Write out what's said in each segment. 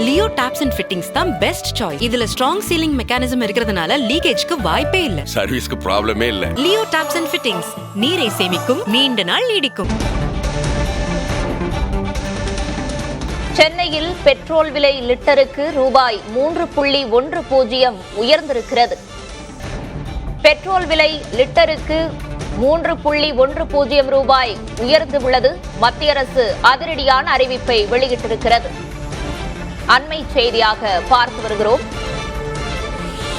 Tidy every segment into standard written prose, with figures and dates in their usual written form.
Leo tops and fittings தான் best choice. இதுல strong ceiling mechanism இருக்கிறதுனால லீக்கேஜ்க்கு வாய்ப்பே இல்ல. சர்வீஸ்க்கு ப்ராப்ளமே இல்ல. லியோ டாப்ஸ் அண்ட் ஃபிட்டிங்ஸ் நீரை சேமிக்கும், நீண்ட நாள் நீடிக்கும். சென்னையில் பெட்ரோல் விலை லிட்டருக்கு ரூபாய் 3.10 உயர்ந்திருக்கிறது. பெட்ரோல் விலை லிட்டருக்கு 3.10 ரூபாய் உயர்ந்துள்ளது. மத்திய அரசு அதிரடியான அறிவிப்பை வெளியிட்டிருக்கிறது. அண்மை செய்தியாக பார்த்து வருகிறோம்.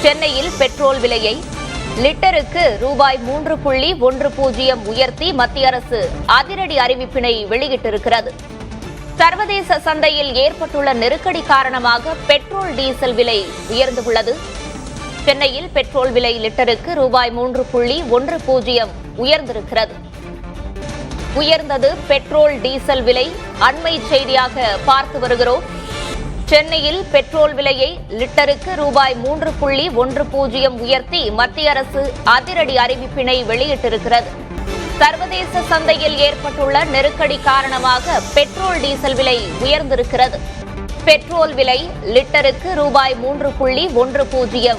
சென்னையில் பெட்ரோல் விலையை லிட்டருக்கு ரூபாய் 3.10 உயர்த்தி மத்திய அரசு அதிரடி அறிவிப்பினை வெளியிட்டிருக்கிறது. சர்வதேச சந்தையில் ஏற்பட்டுள்ள நெருக்கடி காரணமாக பெட்ரோல் டீசல் விலை உயர்ந்துள்ளது. சென்னையில் பெட்ரோல் விலை லிட்டருக்கு ரூபாய் 3.10 உயர்ந்திருக்கிறது. உயர்ந்தது பெட்ரோல் டீசல் விலை. அண்மை செய்தியாக பார்த்து வருகிறோம். சென்னையில் பெட்ரோல் விலையை லிட்டருக்கு ரூபாய் 3.10 உயர்த்தி மத்திய அரசு அதிரடி அறிவிப்பினை வெளியிட்டிருக்கிறது. சர்வதேச சந்தையில் ஏற்பட்டுள்ள நெருக்கடி காரணமாக பெட்ரோல் டீசல் விலை உயர்ந்திருக்கிறது. பெட்ரோல் விலை லிட்டருக்கு ரூபாய் 3.10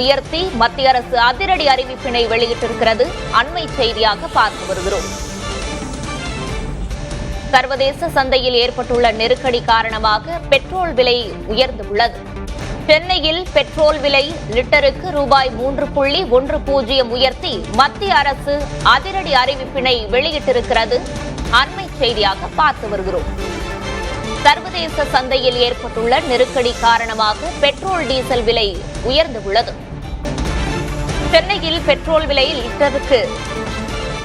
உயர்த்தி மத்திய அரசு அதிரடி அறிவிப்பினை வெளியிட்டிருக்கிறது. அண்மை செய்தியாக பார்த்து வருகிறோம். சர்வதேச சந்தையில் ஏற்பட்டுள்ள நெருக்கடி காரணமாக பெட்ரோல் விலை உயர்ந்துள்ளது. சென்னையில் பெட்ரோல் விலை லிட்டருக்கு ரூபாய் 3.10 உயர்த்தி மத்திய அரசு அதிரடி அறிவிப்பினை வெளியிட்டிருக்கிறது. அண்மை செய்தியாக பார்த்து வருகிறோம். சர்வதேச சந்தையில் ஏற்பட்டுள்ள நெருக்கடி காரணமாக பெட்ரோல் டீசல் விலை உயர்ந்துள்ளது. சென்னையில் பெட்ரோல் விலை லிட்டருக்கு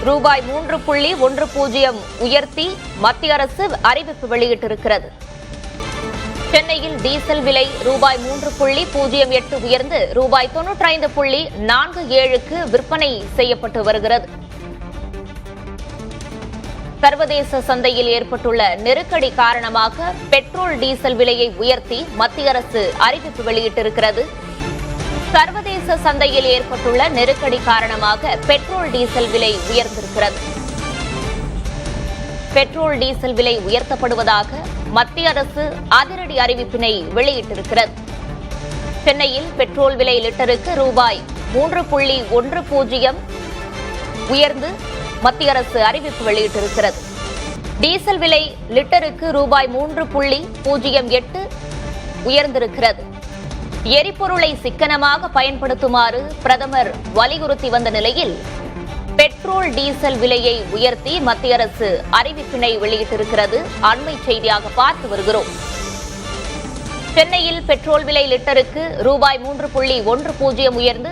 ரூபாய் 3.10 உயர்த்தி மத்திய அரசு அறிவிப்பு வெளியிட்டிருக்கிறது. சென்னையில் டீசல் விலை ரூபாய் 3.08 உயர்ந்து ரூபாய் 95.47க்கு விற்பனை செய்யப்பட்டு வருகிறது. சர்வதேச சந்தையில் ஏற்பட்டுள்ள நெருக்கடி காரணமாக பெட்ரோல் டீசல் விலையை உயர்த்தி மத்திய அரசு அறிவிப்பு வெளியிட்டிருக்கிறது. சர்வதேச சந்தையில் ஏற்பட்டுள்ள நெருக்கடி காரணமாக பெட்ரோல் டீசல் விலை உயர்ந்திருக்கிறது. பெட்ரோல் டீசல் விலை உயர்த்தப்படுவதாக மத்திய அரசு அதிரடி அறிவிப்பினை வெளியிட்டிருக்கிறது. சென்னையில் பெட்ரோல் விலை லிட்டருக்கு ரூபாய் 3.10 உயர்ந்து மத்திய அரசு அறிவிப்பு வெளியிட்டிருக்கிறது. டீசல் விலை லிட்டருக்கு ரூபாய் 3.08 உயர்ந்திருக்கிறது. எரிபொருளை சிக்கனமாக பயன்படுத்துமாறு பிரதமர் வலியுறுத்தி வந்த நிலையில் பெட்ரோல் டீசல் விலையை உயர்த்தி மத்திய அரசு அறிவிப்பினை வெளியிட்டிருக்கிறது. அண்மை செய்தியாக பார்த்து வருகிறோம். சென்னையில் பெட்ரோல் விலை லிட்டருக்கு ரூபாய் 3.10 உயர்ந்து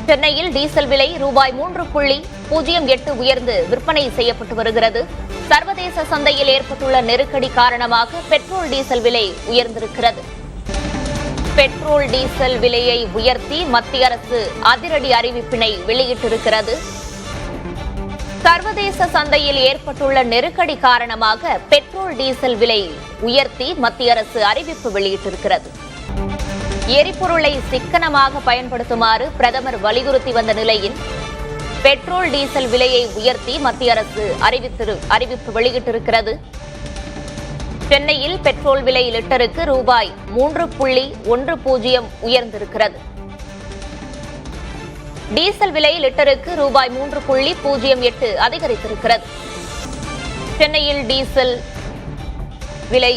சென்னையில் டீசல் விலை ரூபாய் 3.08 உயர்ந்து விற்பனை செய்யப்பட்டு வருகிறது. சர்வதேச சந்தையில் ஏற்பட்டுள்ள நெருக்கடி காரணமாக பெட்ரோல் டீசல் விலை உயர்ந்திருக்கிறது. பெட்ரோல் டீசல் விலையை உயர்த்தி மத்திய அரசு அதிரடி அறிவிப்பினை வெளியிட்டிருக்கிறது. சர்வதேச சந்தையில் ஏற்பட்டுள்ள நெருக்கடி காரணமாக பெட்ரோல் டீசல் விலை உயர்த்தி மத்திய அரசு அறிவிப்பு வெளியிட்டிருக்கிறது. எரிபொருளை சிக்கனமாக பயன்படுத்துமாறு பிரதமர் வலியுறுத்தி வந்த நிலையில் பெட்ரோல் டீசல் விலையை உயர்த்தி மத்திய அரசு அறிவிப்பு வெளியிட்டிருக்கிறது. சென்னையில் பெட்ரோல் விலை லிட்டருக்கு ரூபாய் 3.10 உயர்ந்திருக்கிறது. டீசல் விலை லிட்டருக்கு ரூபாய் 3.08 அதிகரித்திருக்கிறது. சென்னையில் டீசல் விலை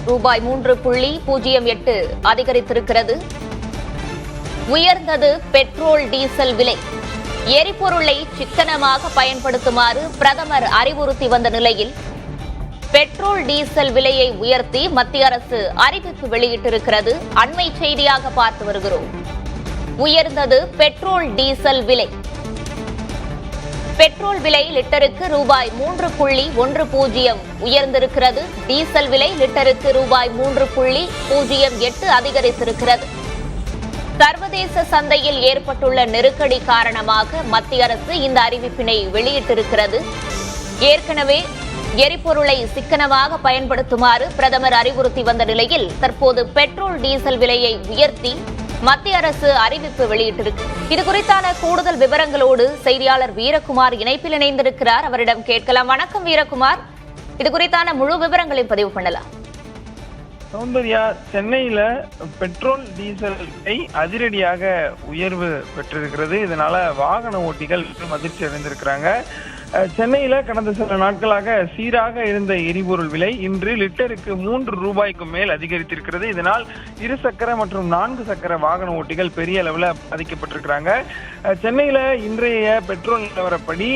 ரூபாய் 3.08 அதிகரித்திருக்கிறது. உயர்ந்தது பெட்ரோல் டீசல் விலை. எரிபொருளை சிக்கனமாக பயன்படுத்துமாறு பிரதமர் அறிவுறுத்தி வந்த நிலையில் பெட்ரோல் டீசல் விலையை உயர்த்தி மத்திய அரசு அறிவிப்பு வெளியிட்டிருக்கிறது. அண்மை செய்தியாக பார்த்து வருகிறோம். உயர்ந்தது பெட்ரோல் டீசல் விலை. பெட்ரோல் விலை லிட்டருக்கு ரூபாய் 3.10 உயர்ந்திருக்கிறது. டீசல் விலை லிட்டருக்கு ரூபாய் 3.08 அதிகரித்திருக்கிறது. சர்வதேச சந்தையில் ஏற்பட்டுள்ள நெருக்கடி காரணமாக மத்திய அரசு இந்த அறிவிப்பினை வெளியிட்டிருக்கிறது. ஏற்கனவே எரிபொருளை சிக்கனமாக பயன்படுத்துமாறு பிரதமர் அறிவுறுத்தி வந்த நிலையில் தற்போது பெட்ரோல் டீசல் விலையை உயர்த்தி மத்திய அரசு அறிவிப்பு வெளியிட்டிருக்கு. இது குறித்தான கூடுதல் விவரங்களோடு செய்தியாளர் வீரகுமார் இணைப்பில் இணைந்திருக்கிறார். அவரிடம் கேட்கலாம். வணக்கம் வீரகுமார். இது குறித்தான முழு விவரங்களையும் பதிவு பண்ணலாம். சௌந்தர்யா, சென்னையில பெட்ரோல் டீசல் விலை அதிரடியாக உயர்வு பெற்றிருக்கிறது. இதனால வாகன ஓட்டிகள் அதிர்ச்சி அடைந்திருக்கிறாங்க. சென்னையில கடந்த சில நாட்களாக சீராக இருந்த எரிபொருள் விலை இன்று லிட்டருக்கு 3 ரூபாய்க்கு மேல் அதிகரித்திருக்கிறது. இதனால் 2 சக்கர மற்றும் 4 சக்கர வாகன ஓட்டிகள் பெரிய அளவில் பாதிக்கப்பட்டிருக்கிறாங்க. சென்னையில இன்றைய பெட்ரோல் நிலவரப்படி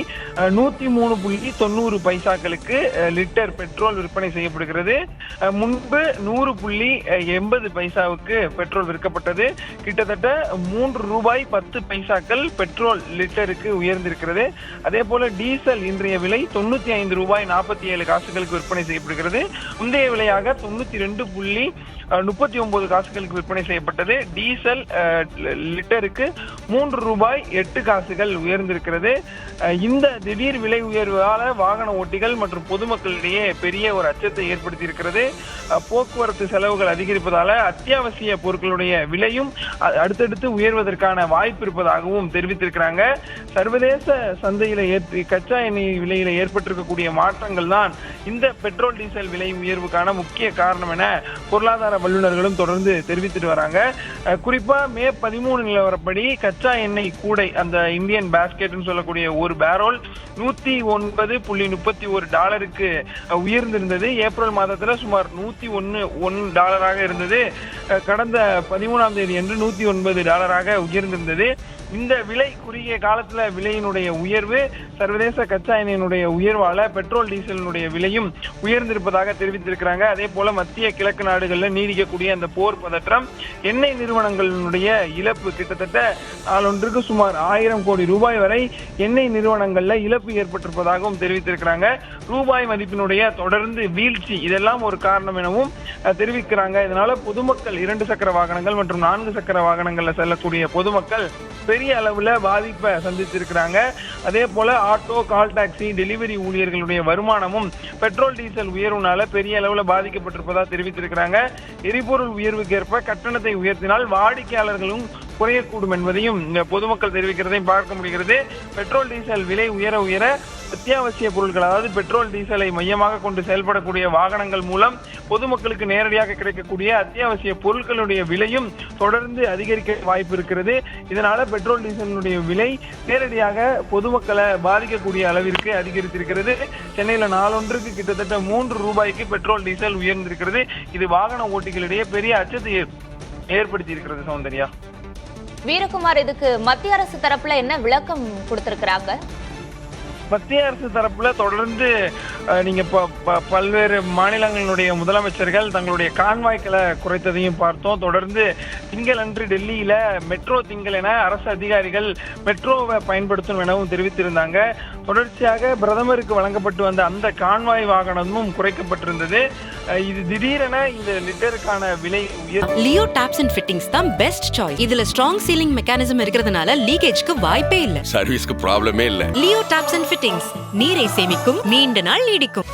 103.90 பைசாக்களுக்கு லிட்டர் பெட்ரோல் விற்பனை செய்யப்படுகிறது. முன்பு 100.80 பைசாவுக்கு பெட்ரோல் விற்கப்பட்டது. கிட்டத்தட்ட 3 ரூபாய் 10 பைசாக்கள் பெட்ரோல் லிட்டருக்கு உயர்ந்திருக்கிறது. அதே போல டீசல் இன்றைய விலை 95 ரூபாய் 47 காசுகளுக்கு விற்பனை செய்யப்படுகிறது. முந்தைய விலையாக 92.39 காசுகளுக்கு விற்பனை செய்யப்பட்டது. டீசல் லிட்டருக்கு 3 ரூபாய் 8 காசுகள் உயர்ந்திருக்கிறது. இந்த திடீர் விலை உயர்வால வாகன ஓட்டிகள் மற்றும் பொதுமக்களிடையே பெரிய ஒரு அச்சத்தை ஏற்படுத்தி இருக்கிறது. போக்குவரத்து செலவுகள் அதிகரிப்பதால அத்தியாவசிய பொருட்களுடைய விலையும் அடுத்தடுத்து உயர்வதற்கான வாய்ப்பு இருப்பதாகவும் தெரிவித்திருக்கிறாங்க. சர்வதேச சந்தையில கச்சா எண்ணெய் விலையில ஏற்பட்டிருக்கக்கூடிய மாற்றங்கள் தான் இந்த பெட்ரோல் டீசல் விலை உயர்வுக்கான முக்கிய காரணம் என பொருளாதார வல்லுநர்களும் தொடர்ந்து தெரிவித்துட்டு வராங்க. குறிப்பா மே 13 நிலவரப்படி கச்சா எண்ணெய் கூடை, அந்த இந்தியன் பாஸ்கெட்னு சொல்லக்கூடிய ஒரு பேரோல் $109.31 உயர்ந்திருந்தது. ஏப்ரல் மாதத்துல சுமார் $101 இருந்தது. கடந்த 13ஆம் தேதி அன்று $109 உயர்ந்திருந்தது. இந்த விலை குறுகிய காலத்துல விலையினுடைய உயர்வு, சர்வதேச கச்சா எண்ணெயினுடைய உயர்வால பெட்ரோல் டீசலினுடைய விலையும் உயர்ந்திருப்பதாக தெரிவித்திருக்கிறாங்க. அதே போல மத்திய கிழக்கு நாடுகள்ல நீடிக்கக்கூடிய அந்த போர் பதற்றம், எண்ணெய் நிறுவனங்களினுடைய இழப்பு கிட்டத்தட்ட நாளொன்றுக்கு சுமார் 1000 கோடி ரூபாய் வரை எண்ணெய் நிறுவனங்கள்ல இழப்பு ஏற்பட்டிருப்பதாகவும் தெரிவித்திருக்கிறாங்க. ரூபாய் மதிப்பினுடைய தொடர்ந்து வீழ்ச்சி இதெல்லாம் ஒரு காரணம் எனவும் தெரிவிக்கிறாங்க. இதனால பொதுமக்கள் 2 சக்கர வாகனங்கள் மற்றும் 4 சக்கர வாகனங்கள்ல செல்லக்கூடிய பொதுமக்கள் பெரிய அளவுல பாதிப்பை சந்திச்சிருக்கிறாங்க. அதே போல ஆட்டோ, கால் டாக்ஸி, டெலிவரி ஊழியர்களுடைய வருமானமும் பெட்ரோல் டீசல் உயர்வுனால பெரிய அளவுல பாதிக்கப்பட்டிருப்பதா தெரிவித்திருக்கிறாங்க. எரிபொருள் உயர்வுக்கு ஏற்ப கட்டணத்தை உயர்த்தினால் வாடிக்கையாளர்களும் குறையக்கூடும் என்பதையும் பொதுமக்கள் தெரிவிக்கிறதையும் பார்க்க முடிகிறது. பெட்ரோல் டீசல் விலை உயர உயர அத்தியாவசிய பொருட்கள், அதாவது பெட்ரோல் டீசலை மையமாக கொண்டு செயல்படக்கூடிய வாகனங்கள் மூலம் பொதுமக்களுக்கு நேரடியாக கிடைக்கக்கூடிய அத்தியாவசிய பொருட்களுடைய விலையும் தொடர்ந்து அதிகரிக்க வாய்ப்பு இருக்கிறது. இதனால பெட்ரோல் டீசலினுடைய விலை நேரடியாக பொதுமக்களை பாதிக்கக்கூடிய அளவிற்கு அதிகரித்திருக்கிறது. சென்னையில நாளொன்றுக்கு கிட்டத்தட்ட 3 ரூபாய்க்கு பெட்ரோல் டீசல் உயர்ந்திருக்கிறது. இது வாகன ஓட்டிகளிடையே பெரிய அச்சத்தை ஏற்படுத்தி இருக்கிறது. சௌந்தர்யா, வீரகுமார், இதுக்கு மத்திய அரசு தரப்புல என்ன விளக்கம் கொடுத்திருக்கிறாங்க? மத்திய அரசு தரப்புல தொடர்ந்து நீங்க பல்வேறு மாநிலங்களுடைய முதலமைச்சர்கள் தங்களுடைய கான்வாய்களை குறைத்ததையும் பார்த்தோம். தொடர்ந்து திங்கள் அன்று டெல்லியில மெட்ரோ திங்கள் என அரசு அதிகாரிகள் மெட்ரோவை பயன்படுத்தும் எனவும் தெரிவித்திருந்தாங்க. தொடர்ச்சியாக பிரதமருக்கு வழங்கப்பட்டு வந்த அந்த கான்வாய் வாகனமும் குறைக்கப்பட்டிருந்தது. இது திடீரென இந்த லிட்டருக்கான விலை உயர். லியோ டாப்ஸ் அண்ட் ஃபிட்டிங்ஸ் தான் பெஸ்ட் சாய்ஸ். இதுல ஸ்ட்ராங் சீலிங் மெக்கானிசம் இருக்கிறதுனால லீக்கேஜ்க்கு வாய்ப்பே இல்ல. சர்வீஸ்க்கு ப்ராப்ளமே இல்ல. லியோ டாப்ஸ் அண்ட் ஃபிட்டிங்ஸ் நீரை சேமிக்கும், நீண்ட நாள் நீடிக்கும்.